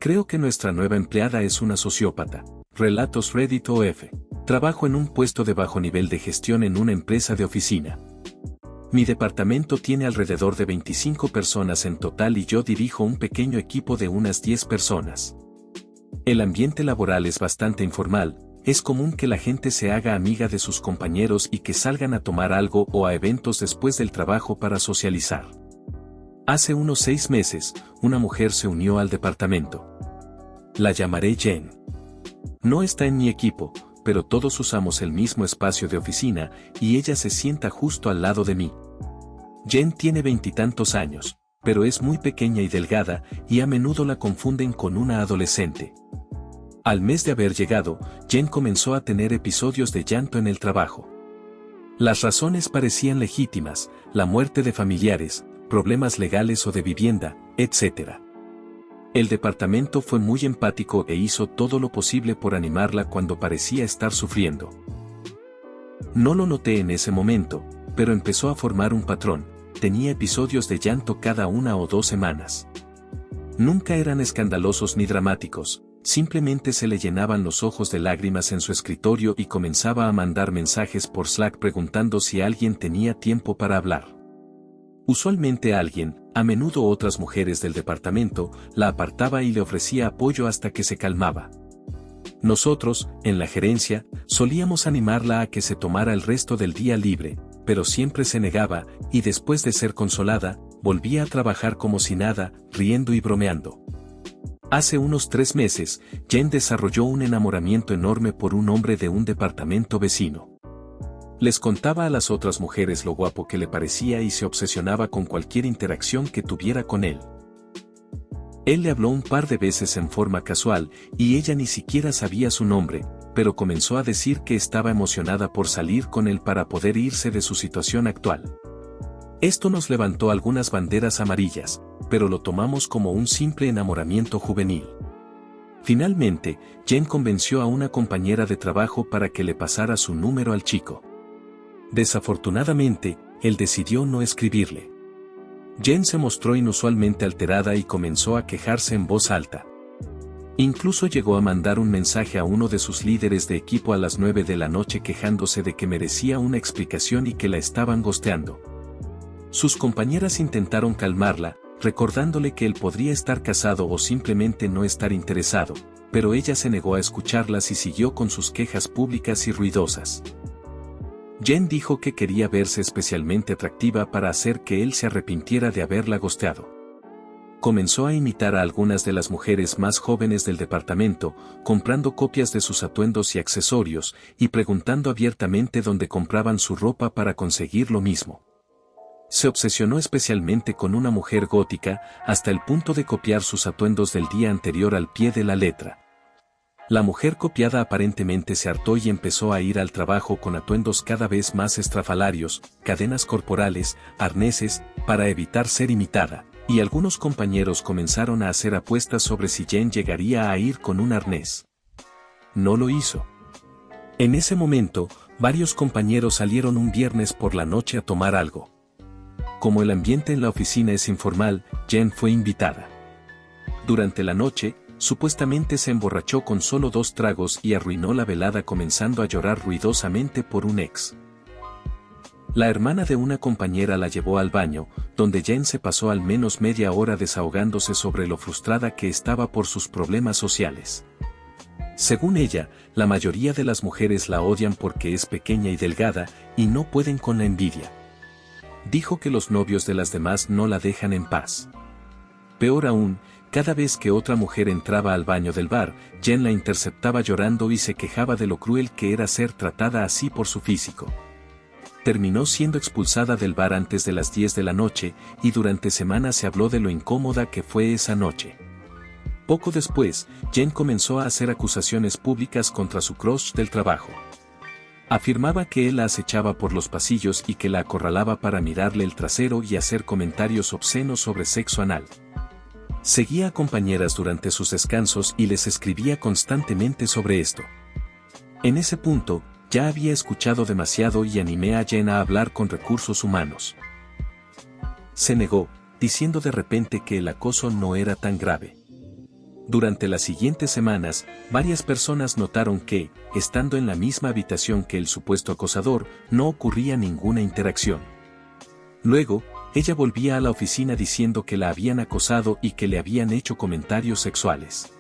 Creo que nuestra nueva empleada es una sociópata. Relatos Reddit OF. Trabajo en un puesto de bajo nivel de gestión en una empresa de oficina. Mi departamento tiene alrededor de 25 personas en total y yo dirijo un pequeño equipo de unas 10 personas. El ambiente laboral es bastante informal, es común que la gente se haga amiga de sus compañeros y que salgan a tomar algo o a eventos después del trabajo para socializar. Hace unos 6 meses, una mujer se unió al departamento. La llamaré Jen. No está en mi equipo, pero todos usamos el mismo espacio de oficina y ella se sienta justo al lado de mí. Jen tiene 20 y tantos años, pero es muy pequeña y delgada y a menudo la confunden con una adolescente. Al mes de haber llegado, Jen comenzó a tener episodios de llanto en el trabajo. Las razones parecían legítimas: la muerte de familiares, problemas legales o de vivienda, etc. El departamento fue muy empático e hizo todo lo posible por animarla cuando parecía estar sufriendo. No lo noté en ese momento, pero empezó a formar un patrón: tenía episodios de llanto cada 1 o 2 semanas. Nunca eran escandalosos ni dramáticos, simplemente se le llenaban los ojos de lágrimas en su escritorio y comenzaba a mandar mensajes por Slack preguntando si alguien tenía tiempo para hablar. Usualmente alguien, a menudo otras mujeres del departamento, la apartaba y le ofrecía apoyo hasta que se calmaba. Nosotros, en la gerencia, solíamos animarla a que se tomara el resto del día libre, pero siempre se negaba, y después de ser consolada, volvía a trabajar como si nada, riendo y bromeando. Hace unos 3 meses, Jen desarrolló un enamoramiento enorme por un hombre de un departamento vecino. Les contaba a las otras mujeres lo guapo que le parecía y se obsesionaba con cualquier interacción que tuviera con él. Él le habló un par de veces en forma casual, y ella ni siquiera sabía su nombre, pero comenzó a decir que estaba emocionada por salir con él para poder irse de su situación actual. Esto nos levantó algunas banderas amarillas, pero lo tomamos como un simple enamoramiento juvenil. Finalmente, Jen convenció a una compañera de trabajo para que le pasara su número al chico. Desafortunadamente, él decidió no escribirle. Jen se mostró inusualmente alterada y comenzó a quejarse en voz alta. Incluso llegó a mandar un mensaje a uno de sus líderes de equipo a las 9 de la noche quejándose de que merecía una explicación y que la estaban gosteando. Sus compañeras intentaron calmarla, recordándole que él podría estar casado o simplemente no estar interesado, pero ella se negó a escucharlas y siguió con sus quejas públicas y ruidosas. Jen dijo que quería verse especialmente atractiva para hacer que él se arrepintiera de haberla gosteado. Comenzó a imitar a algunas de las mujeres más jóvenes del departamento, comprando copias de sus atuendos y accesorios, y preguntando abiertamente dónde compraban su ropa para conseguir lo mismo. Se obsesionó especialmente con una mujer gótica, hasta el punto de copiar sus atuendos del día anterior al pie de la letra. La mujer copiada aparentemente se hartó y empezó a ir al trabajo con atuendos cada vez más estrafalarios, cadenas corporales, arneses, para evitar ser imitada, y algunos compañeros comenzaron a hacer apuestas sobre si Jen llegaría a ir con un arnés. No lo hizo. En ese momento, varios compañeros salieron un viernes por la noche a tomar algo. Como el ambiente en la oficina es informal, Jen fue invitada. Durante la noche, supuestamente se emborrachó con solo 2 tragos y arruinó la velada comenzando a llorar ruidosamente por un ex. La hermana de una compañera la llevó al baño, donde Jen se pasó al menos media hora desahogándose sobre lo frustrada que estaba por sus problemas sociales. Según ella, la mayoría de las mujeres la odian porque es pequeña y delgada, y no pueden con la envidia. Dijo que los novios de las demás no la dejan en paz. Peor aún, cada vez que otra mujer entraba al baño del bar, Jen la interceptaba llorando y se quejaba de lo cruel que era ser tratada así por su físico. Terminó siendo expulsada del bar antes de las 10 de la noche, y durante semanas se habló de lo incómoda que fue esa noche. Poco después, Jen comenzó a hacer acusaciones públicas contra su crush del trabajo. Afirmaba que él la acechaba por los pasillos y que la acorralaba para mirarle el trasero y hacer comentarios obscenos sobre sexo anal. Seguía a compañeras durante sus descansos y les escribía constantemente sobre esto. En ese punto, ya había escuchado demasiado y animé a Jen a hablar con recursos humanos. Se negó, diciendo de repente que el acoso no era tan grave. Durante las siguientes semanas, varias personas notaron que, estando en la misma habitación que el supuesto acosador, no ocurría ninguna interacción. Luego, ella volvía a la oficina diciendo que la habían acosado y que le habían hecho comentarios sexuales.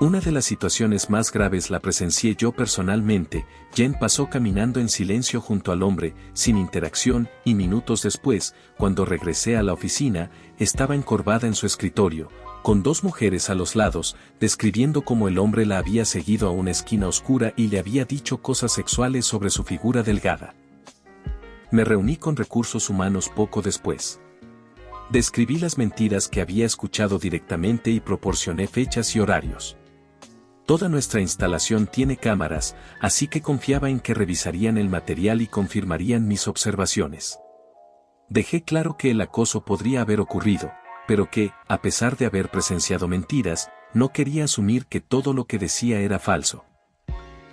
Una de las situaciones más graves la presencié yo personalmente. Jen pasó caminando en silencio junto al hombre, sin interacción, y minutos después, cuando regresé a la oficina, estaba encorvada en su escritorio, con dos mujeres a los lados, describiendo cómo el hombre la había seguido a una esquina oscura y le había dicho cosas sexuales sobre su figura delgada. Me reuní con recursos humanos poco después. Describí las mentiras que había escuchado directamente y proporcioné fechas y horarios. Toda nuestra instalación tiene cámaras, así que confiaba en que revisarían el material y confirmarían mis observaciones. Dejé claro que el acoso podría haber ocurrido, pero que, a pesar de haber presenciado mentiras, no quería asumir que todo lo que decía era falso.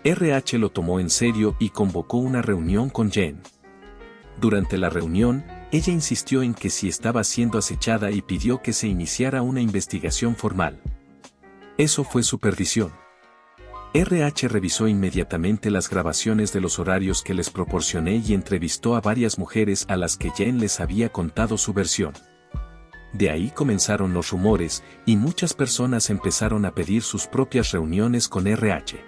RH lo tomó en serio y convocó una reunión con Jen. Durante la reunión, ella insistió en que si estaba siendo acechada y pidió que se iniciara una investigación formal. Eso fue supervisión. RH revisó inmediatamente las grabaciones de los horarios que les proporcioné y entrevistó a varias mujeres a las que Jen les había contado su versión. De ahí comenzaron los rumores, y muchas personas empezaron a pedir sus propias reuniones con RH.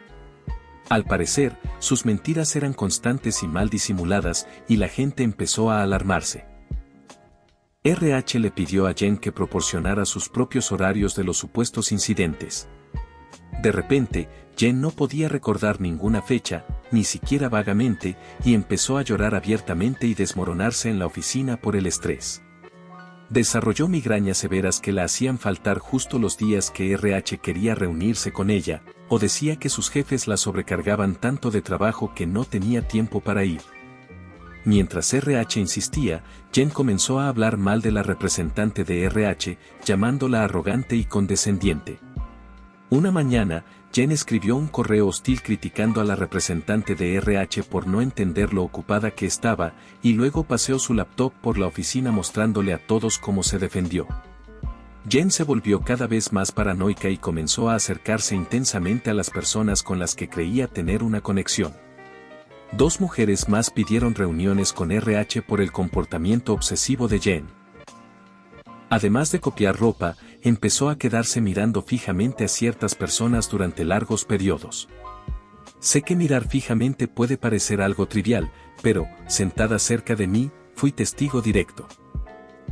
Al parecer, sus mentiras eran constantes y mal disimuladas, y la gente empezó a alarmarse. RH le pidió a Jen que proporcionara sus propios horarios de los supuestos incidentes. De repente, Jen no podía recordar ninguna fecha, ni siquiera vagamente, y empezó a llorar abiertamente y desmoronarse en la oficina por el estrés. Desarrolló migrañas severas que la hacían faltar justo los días que RH quería reunirse con ella, o decía que sus jefes la sobrecargaban tanto de trabajo que no tenía tiempo para ir. Mientras RH insistía, Jen comenzó a hablar mal de la representante de RH, llamándola arrogante y condescendiente. Una mañana, Jen escribió un correo hostil criticando a la representante de RH por no entender lo ocupada que estaba, y luego paseó su laptop por la oficina mostrándole a todos cómo se defendió. Jen se volvió cada vez más paranoica y comenzó a acercarse intensamente a las personas con las que creía tener una conexión. Dos mujeres más pidieron reuniones con RH por el comportamiento obsesivo de Jen. Además de copiar ropa, empezó a quedarse mirando fijamente a ciertas personas durante largos periodos. Sé que mirar fijamente puede parecer algo trivial, pero, sentada cerca de mí, fui testigo directo.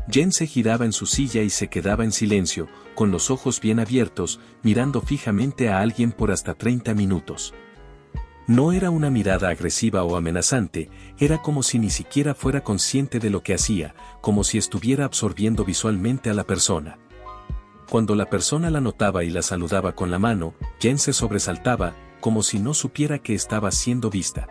Jen se giraba en su silla y se quedaba en silencio, con los ojos bien abiertos, mirando fijamente a alguien por hasta 30 minutos. No era una mirada agresiva o amenazante, era como si ni siquiera fuera consciente de lo que hacía, como si estuviera absorbiendo visualmente a la persona. Cuando la persona la notaba y la saludaba con la mano, Jen se sobresaltaba, como si no supiera que estaba siendo vista.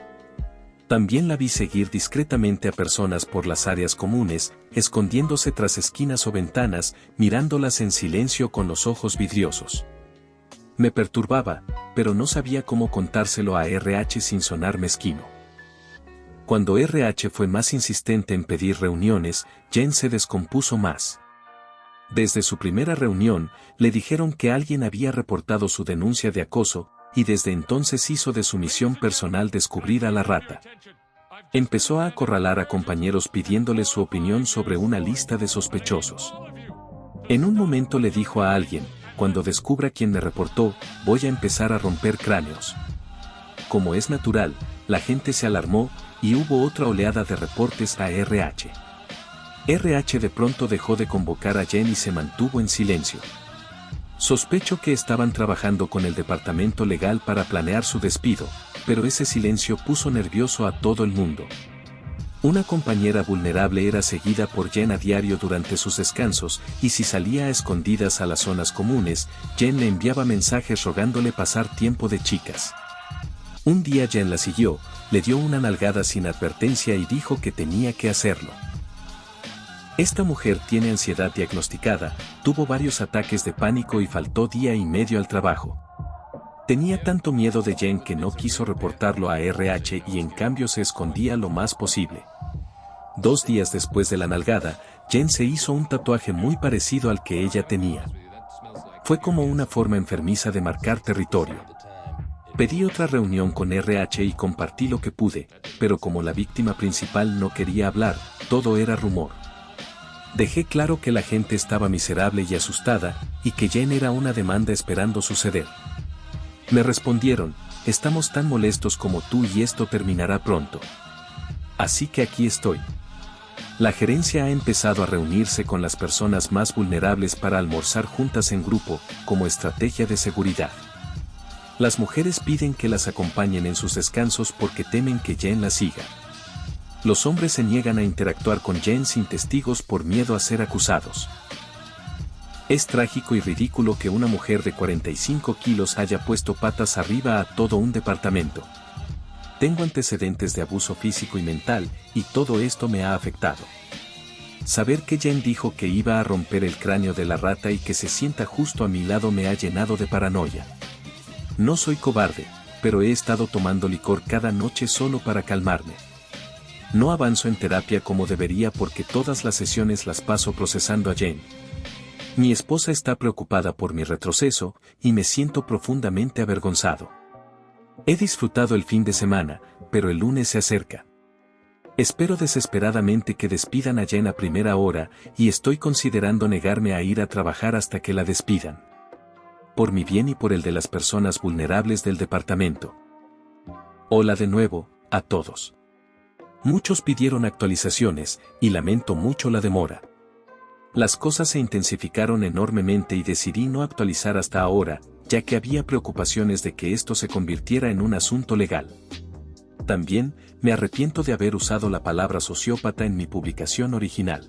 También la vi seguir discretamente a personas por las áreas comunes, escondiéndose tras esquinas o ventanas, mirándolas en silencio con los ojos vidriosos. Me perturbaba, pero no sabía cómo contárselo a RH sin sonar mezquino. Cuando RH fue más insistente en pedir reuniones, Jen se descompuso más. Desde su primera reunión, le dijeron que alguien había reportado su denuncia de acoso, y desde entonces hizo de su misión personal descubrir a la rata. Empezó a acorralar a compañeros pidiéndole su opinión sobre una lista de sospechosos. En un momento le dijo a alguien: cuando descubra quién me reportó, voy a empezar a romper cráneos. Como es natural, la gente se alarmó, y hubo otra oleada de reportes a RH. RH de pronto dejó de convocar a Jen y se mantuvo en silencio. Sospecho que estaban trabajando con el departamento legal para planear su despido, pero ese silencio puso nervioso a todo el mundo. Una compañera vulnerable era seguida por Jen a diario durante sus descansos, y si salía a escondidas a las zonas comunes, Jen le enviaba mensajes rogándole pasar tiempo de chicas. Un día Jen la siguió, le dio una nalgada sin advertencia y dijo que tenía que hacerlo. Esta mujer tiene ansiedad diagnosticada, tuvo varios ataques de pánico y faltó día y medio al trabajo. Tenía tanto miedo de Jen que no quiso reportarlo a RH y en cambio se escondía lo más posible. 2 días después de la nalgada, Jen se hizo un tatuaje muy parecido al que ella tenía. Fue como una forma enfermiza de marcar territorio. Pedí otra reunión con RH y compartí lo que pude, pero como la víctima principal no quería hablar, todo era rumor. Dejé claro que la gente estaba miserable y asustada, y que Jen era una demanda esperando suceder. Me respondieron, estamos tan molestos como tú y esto terminará pronto. Así que aquí estoy. La gerencia ha empezado a reunirse con las personas más vulnerables para almorzar juntas en grupo, como estrategia de seguridad. Las mujeres piden que las acompañen en sus descansos porque temen que Jen las siga. Los hombres se niegan a interactuar con Jen sin testigos por miedo a ser acusados. Es trágico y ridículo que una mujer de 45 kilos haya puesto patas arriba a todo un departamento. Tengo antecedentes de abuso físico y mental, y todo esto me ha afectado. Saber que Jen dijo que iba a romper el cráneo de la rata y que se sienta justo a mi lado me ha llenado de paranoia. No soy cobarde, pero he estado tomando licor cada noche solo para calmarme. No avanzo en terapia como debería porque todas las sesiones las paso procesando a Jen. Mi esposa está preocupada por mi retroceso, y me siento profundamente avergonzado. He disfrutado el fin de semana, pero el lunes se acerca. Espero desesperadamente que despidan a Jen a primera hora, y estoy considerando negarme a ir a trabajar hasta que la despidan. Por mi bien y por el de las personas vulnerables del departamento. Hola de nuevo, a todos. Muchos pidieron actualizaciones, y lamento mucho la demora. Las cosas se intensificaron enormemente y decidí no actualizar hasta ahora, ya que había preocupaciones de que esto se convirtiera en un asunto legal. También, me arrepiento de haber usado la palabra sociópata en mi publicación original.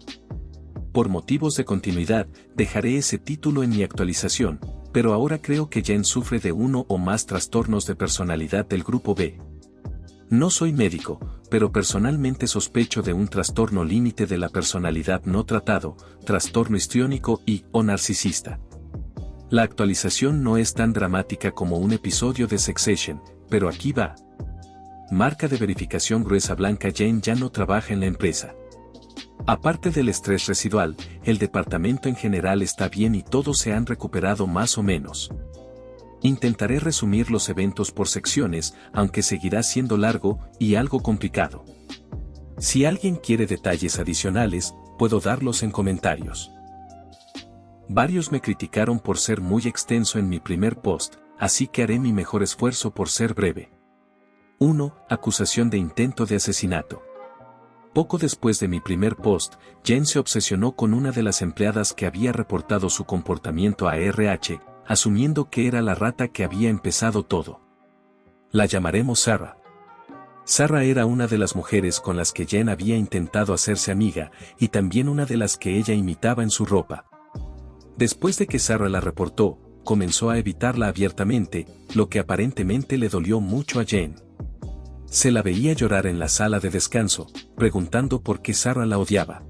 Por motivos de continuidad, dejaré ese título en mi actualización, pero ahora creo que Jen sufre de uno o más trastornos de personalidad del grupo B. No soy médico, pero personalmente sospecho de un trastorno límite de la personalidad no tratado, trastorno histriónico o narcisista. La actualización no es tan dramática como un episodio de Succession, pero aquí va. Marca de verificación gruesa blanca. Jen ya no trabaja en la empresa. Aparte del estrés residual, el departamento en general está bien y todos se han recuperado más o menos. Intentaré resumir los eventos por secciones, aunque seguirá siendo largo y algo complicado. Si alguien quiere detalles adicionales, puedo darlos en comentarios. Varios me criticaron por ser muy extenso en mi primer post, así que haré mi mejor esfuerzo por ser breve. 1. Acusación de intento de asesinato. Poco después de mi primer post, Jen se obsesionó con una de las empleadas que había reportado su comportamiento a RH, asumiendo que era la rata que había empezado todo. La llamaremos Sarah. Sarah era una de las mujeres con las que Jen había intentado hacerse amiga, y también una de las que ella imitaba en su ropa. Después de que Sarah la reportó, comenzó a evitarla abiertamente, lo que aparentemente le dolió mucho a Jen. Se la veía llorar en la sala de descanso, preguntando por qué Sarah la odiaba.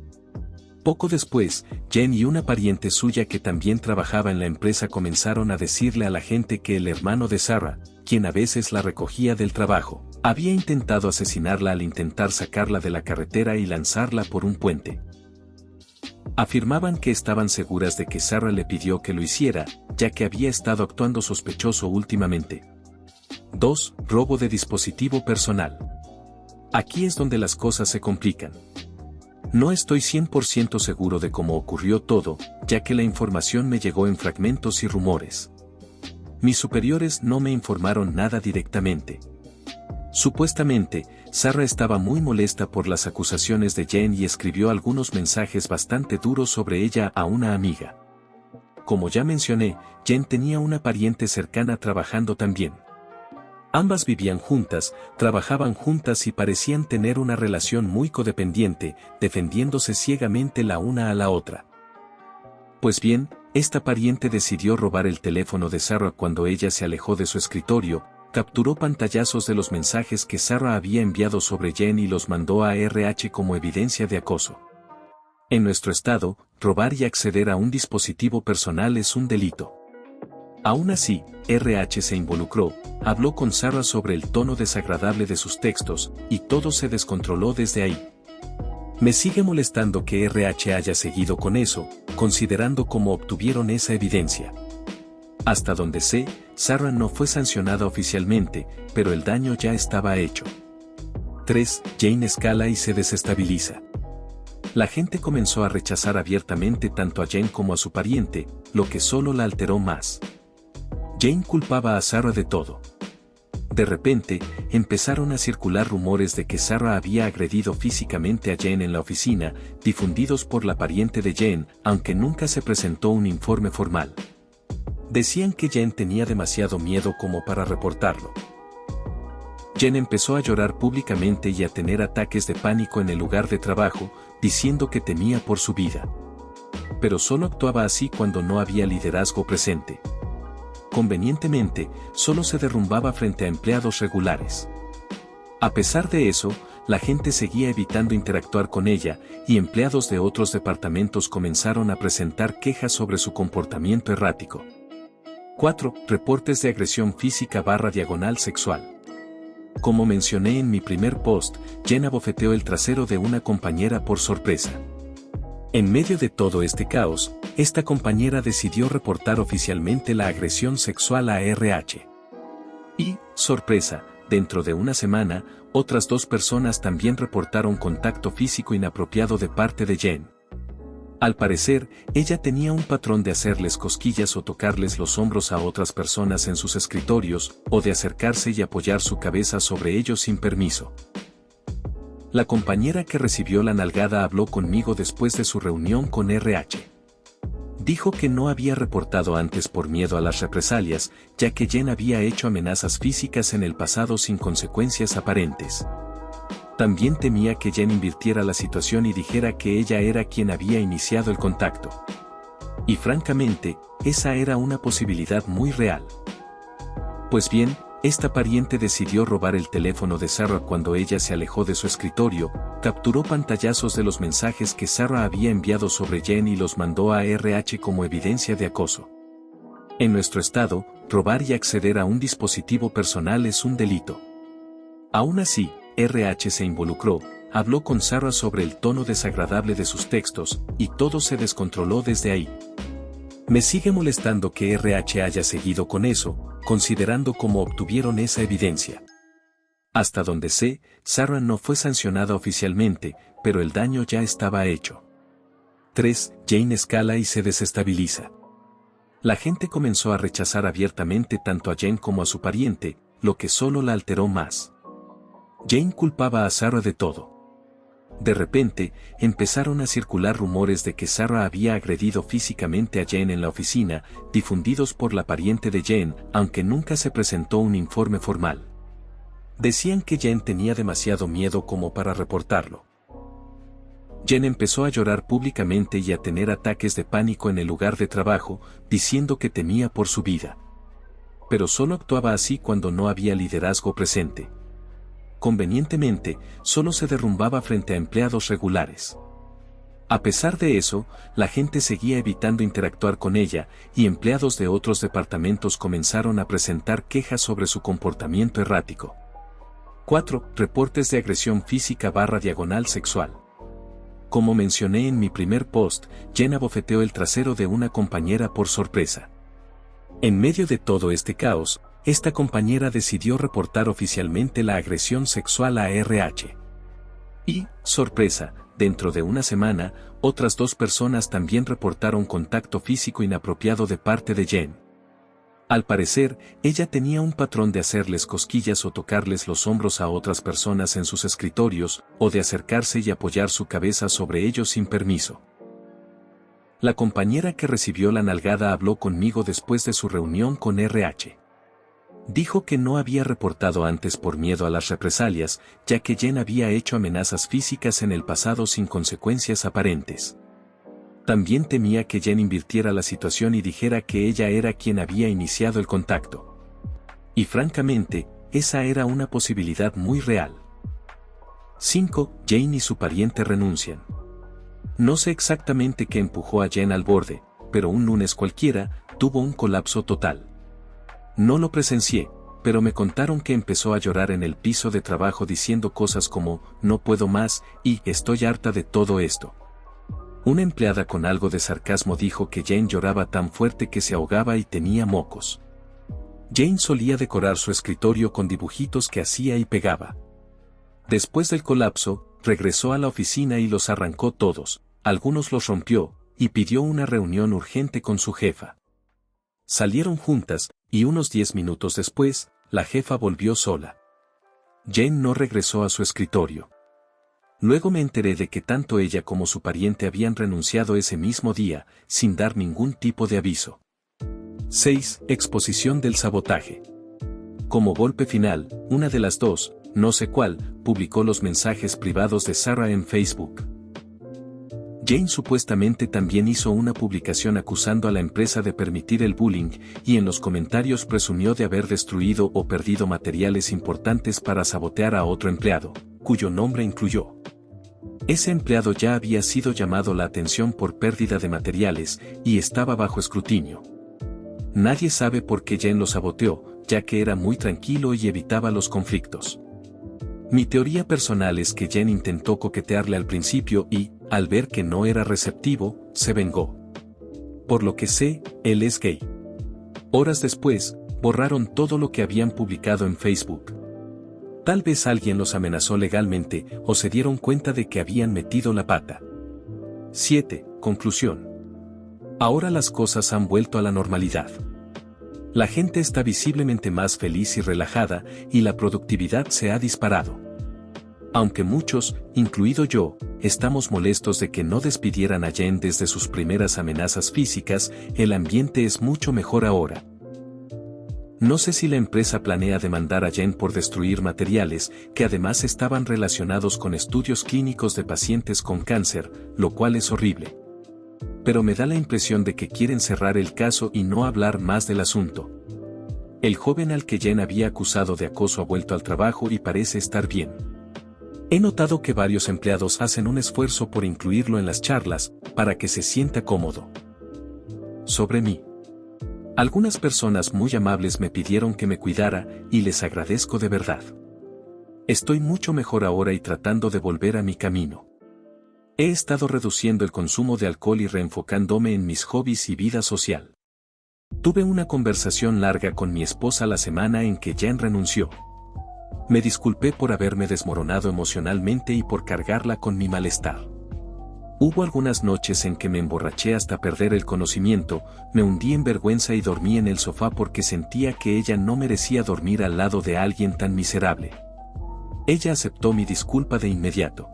Poco después, Jen y una pariente suya que también trabajaba en la empresa comenzaron a decirle a la gente que el hermano de Sarah, quien a veces la recogía del trabajo, había intentado asesinarla al intentar sacarla de la carretera y lanzarla por un puente. Afirmaban que estaban seguras de que Sarah le pidió que lo hiciera, ya que había estado actuando sospechoso últimamente. 2. Robo de dispositivo personal. Aquí es donde las cosas se complican. No estoy 100% seguro de cómo ocurrió todo, ya que la información me llegó en fragmentos y rumores. Mis superiores no me informaron nada directamente. Supuestamente, Sarah estaba muy molesta por las acusaciones de Jen y escribió algunos mensajes bastante duros sobre ella a una amiga. Como ya mencioné, Jen tenía una pariente cercana trabajando también. Ambas vivían juntas, trabajaban juntas y parecían tener una relación muy codependiente, defendiéndose ciegamente la una a la otra. Pues bien, esta pariente decidió robar el teléfono de Sarah cuando ella se alejó de su escritorio, capturó pantallazos de los mensajes que Sarah había enviado sobre Jen y los mandó a RH como evidencia de acoso. En nuestro estado, robar y acceder a un dispositivo personal es un delito. Aún así, RH se involucró, habló con Sarah sobre el tono desagradable de sus textos, y todo se descontroló desde ahí. Me sigue molestando que RH haya seguido con eso, considerando cómo obtuvieron esa evidencia. Hasta donde sé, Sarah no fue sancionada oficialmente, pero el daño ya estaba hecho. 3. Jane escala y se desestabiliza. La gente comenzó a rechazar abiertamente tanto a Jane como a su pariente, lo que solo la alteró más. Jane culpaba a Sarah de todo. De repente, empezaron a circular rumores de que Sarah había agredido físicamente a Jane en la oficina, difundidos por la pariente de Jane, aunque nunca se presentó un informe formal. Decían que Jane tenía demasiado miedo como para reportarlo. Jane empezó a llorar públicamente y a tener ataques de pánico en el lugar de trabajo, diciendo que temía por su vida. Pero solo actuaba así cuando no había liderazgo presente. Convenientemente, solo se derrumbaba frente a empleados regulares. A pesar de eso, la gente seguía evitando interactuar con ella, y empleados de otros departamentos comenzaron a presentar quejas sobre su comportamiento errático. 4. Reportes de agresión física / sexual. Como mencioné en mi primer post, Jane abofeteó el trasero de una compañera por sorpresa. En medio de todo este caos, esta compañera decidió reportar oficialmente la agresión sexual a RH. Y, sorpresa, dentro de una semana, otras 2 personas también reportaron contacto físico inapropiado de parte de Jane. Al parecer, ella tenía un patrón de hacerles cosquillas o tocarles los hombros a otras personas en sus escritorios, o de acercarse y apoyar su cabeza sobre ellos sin permiso. La compañera que recibió la nalgada habló conmigo después de su reunión con RH. Dijo que no había reportado antes por miedo a las represalias, ya que Jane había hecho amenazas físicas en el pasado sin consecuencias aparentes. También temía que Jane invirtiera la situación y dijera que ella era quien había iniciado el contacto. Y francamente, esa era una posibilidad muy real. Pues bien, esta pariente decidió robar el teléfono de Sarah cuando ella se alejó de su escritorio, capturó pantallazos de los mensajes que Sarah había enviado sobre Jane y los mandó a RH como evidencia de acoso. En nuestro estado, robar y acceder a un dispositivo personal es un delito. Aún así, RH se involucró, habló con Sarah sobre el tono desagradable de sus textos, y todo se descontroló desde ahí. Me sigue molestando que RH haya seguido con eso, considerando cómo obtuvieron esa evidencia. Hasta donde sé, Sarah no fue sancionada oficialmente, pero el daño ya estaba hecho. 3. Jane escala y se desestabiliza. La gente comenzó a rechazar abiertamente tanto a Jane como a su pariente, lo que solo la alteró más. Jane culpaba a Sarah de todo. De repente, empezaron a circular rumores de que Sarah había agredido físicamente a Jane en la oficina, difundidos por la pariente de Jane, aunque nunca se presentó un informe formal. Decían que Jane tenía demasiado miedo como para reportarlo. Jane empezó a llorar públicamente y a tener ataques de pánico en el lugar de trabajo, diciendo que temía por su vida. Pero solo actuaba así cuando no había liderazgo presente. Convenientemente, solo se derrumbaba frente a empleados regulares. A pesar de eso, la gente seguía evitando interactuar con ella, y empleados de otros departamentos comenzaron a presentar quejas sobre su comportamiento errático. 4. Reportes de agresión física / sexual. Como mencioné en mi primer post, Jane abofeteó el trasero de una compañera por sorpresa. En medio de todo este caos, esta compañera decidió reportar oficialmente la agresión sexual a RH. Y, sorpresa, dentro de una semana, otras 2 personas también reportaron contacto físico inapropiado de parte de Jane. Al parecer, ella tenía un patrón de hacerles cosquillas o tocarles los hombros a otras personas en sus escritorios, o de acercarse y apoyar su cabeza sobre ellos sin permiso. La compañera que recibió la nalgada habló conmigo después de su reunión con RH. Dijo que no había reportado antes por miedo a las represalias, ya que Jane había hecho amenazas físicas en el pasado sin consecuencias aparentes. También temía que Jane invirtiera la situación y dijera que ella era quien había iniciado el contacto. Y francamente, esa era una posibilidad muy real. 5. Jane y su pariente renuncian. No sé exactamente qué empujó a Jane al borde, pero un lunes cualquiera, tuvo un colapso total. No lo presencié, pero me contaron que empezó a llorar en el piso de trabajo diciendo cosas como, no puedo más, y estoy harta de todo esto. Una empleada con algo de sarcasmo dijo que Jane lloraba tan fuerte que se ahogaba y tenía mocos. Jane solía decorar su escritorio con dibujitos que hacía y pegaba. Después del colapso, regresó a la oficina y los arrancó todos, algunos los rompió, y pidió una reunión urgente con su jefa. Salieron juntas, y unos 10 minutos después, la jefa volvió sola. Jane no regresó a su escritorio. Luego me enteré de que tanto ella como su pariente habían renunciado ese mismo día, sin dar ningún tipo de aviso. 6. Exposición del sabotaje. Como golpe final, una de las dos, no sé cuál, publicó los mensajes privados de Sarah en Facebook. Jane supuestamente también hizo una publicación acusando a la empresa de permitir el bullying, y en los comentarios presumió de haber destruido o perdido materiales importantes para sabotear a otro empleado, cuyo nombre incluyó. Ese empleado ya había sido llamado la atención por pérdida de materiales, y estaba bajo escrutinio. Nadie sabe por qué Jane lo saboteó, ya que era muy tranquilo y evitaba los conflictos. Mi teoría personal es que Jane intentó coquetearle al principio y, al ver que no era receptivo, se vengó. Por lo que sé, él es gay. Horas después, borraron todo lo que habían publicado en Facebook. Tal vez alguien los amenazó legalmente o se dieron cuenta de que habían metido la pata. 7. Conclusión. Ahora las cosas han vuelto a la normalidad. La gente está visiblemente más feliz y relajada, y la productividad se ha disparado. Aunque muchos, incluido yo, estamos molestos de que no despidieran a Jane desde sus primeras amenazas físicas, el ambiente es mucho mejor ahora. No sé si la empresa planea demandar a Jane por destruir materiales, que además estaban relacionados con estudios clínicos de pacientes con cáncer, lo cual es horrible. Pero me da la impresión de que quieren cerrar el caso y no hablar más del asunto. El joven al que Jane había acusado de acoso ha vuelto al trabajo y parece estar bien. He notado que varios empleados hacen un esfuerzo por incluirlo en las charlas, para que se sienta cómodo. Sobre mí. Algunas personas muy amables me pidieron que me cuidara, y les agradezco de verdad. Estoy mucho mejor ahora y tratando de volver a mi camino. He estado reduciendo el consumo de alcohol y reenfocándome en mis hobbies y vida social. Tuve una conversación larga con mi esposa la semana en que Jane renunció. Me disculpé por haberme desmoronado emocionalmente y por cargarla con mi malestar. Hubo algunas noches en que me emborraché hasta perder el conocimiento, me hundí en vergüenza y dormí en el sofá porque sentía que ella no merecía dormir al lado de alguien tan miserable. Ella aceptó mi disculpa de inmediato.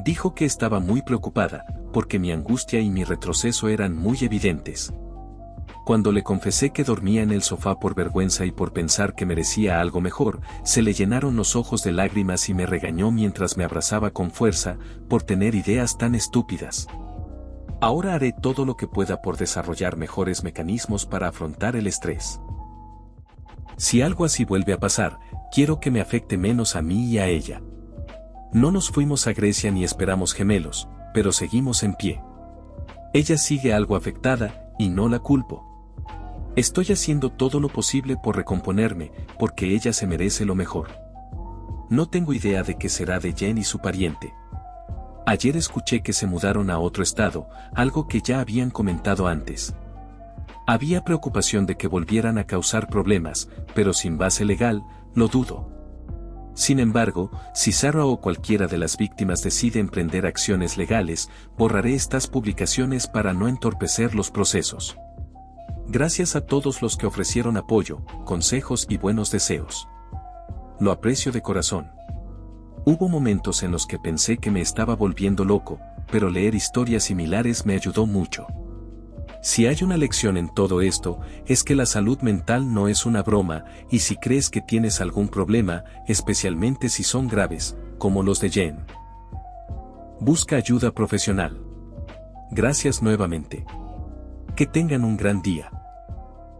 Dijo que estaba muy preocupada, porque mi angustia y mi retroceso eran muy evidentes. Cuando le confesé que dormía en el sofá por vergüenza y por pensar que merecía algo mejor, se le llenaron los ojos de lágrimas y me regañó mientras me abrazaba con fuerza, por tener ideas tan estúpidas. Ahora haré todo lo que pueda por desarrollar mejores mecanismos para afrontar el estrés. Si algo así vuelve a pasar, quiero que me afecte menos a mí y a ella. No nos fuimos a Grecia ni esperamos gemelos, pero seguimos en pie. Ella sigue algo afectada, y no la culpo. Estoy haciendo todo lo posible por recomponerme, porque ella se merece lo mejor. No tengo idea de qué será de Jane y su pariente. Ayer escuché que se mudaron a otro estado, algo que ya habían comentado antes. Había preocupación de que volvieran a causar problemas, pero sin base legal, lo dudo. Sin embargo, si Sarah o cualquiera de las víctimas decide emprender acciones legales, borraré estas publicaciones para no entorpecer los procesos. Gracias a todos los que ofrecieron apoyo, consejos y buenos deseos. Lo aprecio de corazón. Hubo momentos en los que pensé que me estaba volviendo loco, pero leer historias similares me ayudó mucho. Si hay una lección en todo esto, es que la salud mental no es una broma, y si crees que tienes algún problema, especialmente si son graves, como los de Jane, busca ayuda profesional. Gracias nuevamente. Que tengan un gran día.